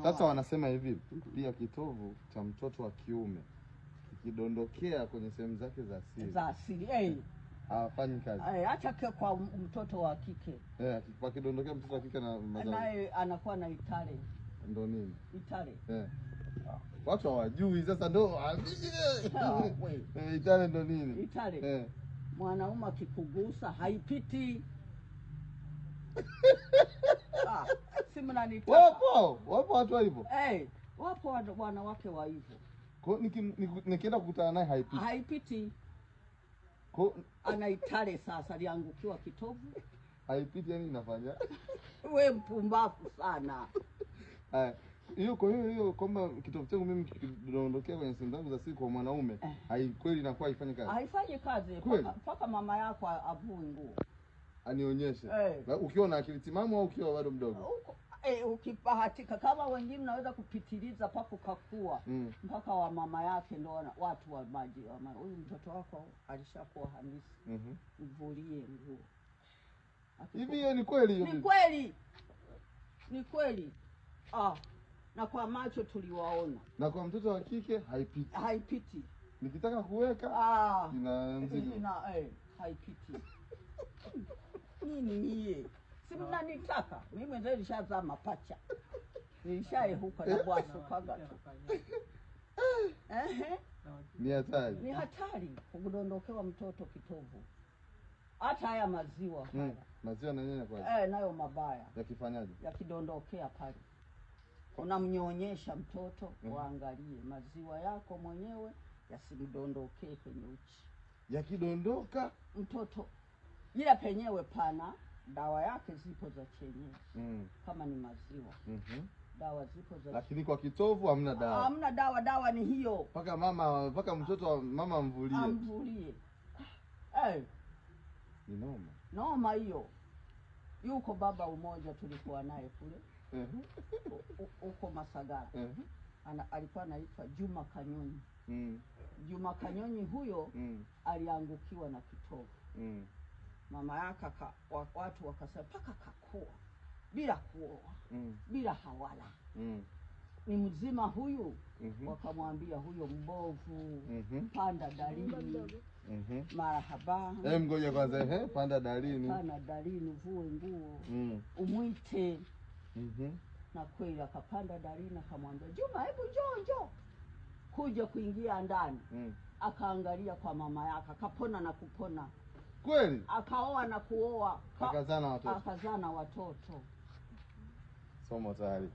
Sasa wanasema hivi, pia kitovu cha mtoto wa kiume kikidondokea kwenye sehemu zake za asili hafanyi kazi. Acha kwa mtoto wa kike. Kwa kidondokea mtoto wa kike na mazao. Naye anakuwa na itale. Ndo nini? Itale. Watu hawajui sasa ndo itale ndo nini? Itale. Mwanaume akikugusa haipiti. Si mnanitaka. Wapo watu hivyo. Wapo wanawake wa hivyo. Kwa nikienda kukutana naye haipiti. Haipiti. Anaitale sasa liangukiwa kitovu. Haipiti yani inafanya. Wewe mpumbavu sana. Hiyo kwamba kitovu changu mimi kidondokea kwenye sehemu zangu za siri kwa mwanaume, kweli inakuwa haifanyi kazi. Haifanyi kazi mpaka mama yako avue nguo. Anionyeshe. Ukiwa na akili timamu au ukiwa bado mdogo? Ukibahatika kama wengine unaweza kupitiliza pako kakua mpaka wa mama yake ndo watu wa maji. Huyu mtoto wako alishakuwa Hamisi. Mvulie nguo. Hivi hiyo ni kweli hiyo? Ni kweli. Ni kweli. Na kwa macho tuliwaona. Na kwa mtoto wa kike haipiti. Haipiti. Nikitaka kuweka haipiti. Nini yeye? Si mnanitaka. Mimi ndio nishazaa mapacha. Nilishaehuka na bwasu kaga tu. Ni hatari. Ni hatari kudondokewa mtoto kitovu. Hata haya maziwa haya. Maziwa na nini kwa? Nayo mabaya. Yakifanyaje? Yakidondokea pale. Unamnyonyesha mtoto, waangalie maziwa yako mwenyewe yasimdondokee kwenye uchi. Yakidondoka mtoto ila penyewe pana dawa yake zipo za chenyeji. Kama ni maziwa. Dawa zipo za. Lakini kwa kitovu hamna dawa. Hamna dawa, dawa ni hiyo. Mpaka mtoto mama amvulie. Amvulie. Ni noma. Noma hiyo. Yuko baba umoja tulikuwa naye kule. Uko Masagara. Alikuwa anaitwa Juma Kanyonyi. Juma Kanyonyi huyo aliangukiwa na kitovu. Mama yake watu wakasema paka kakua bila kuoa, bila hawala. Ni mzima huyu. Wakamwambia huyo mbovu, panda dalini. Marahaba. Ngoja kwanza panda dalini. Panda dalini, vue nguo. Umwite. Na kweli akapanda dalini, akamwambia Juma, hebu njoo. Kuja kuingia ndani. Akaangalia kwa mama yake, akapona na kupona. Kweli? Akaoa na kuoa. Akazana watoto. Akazana watoto. Somo tayari.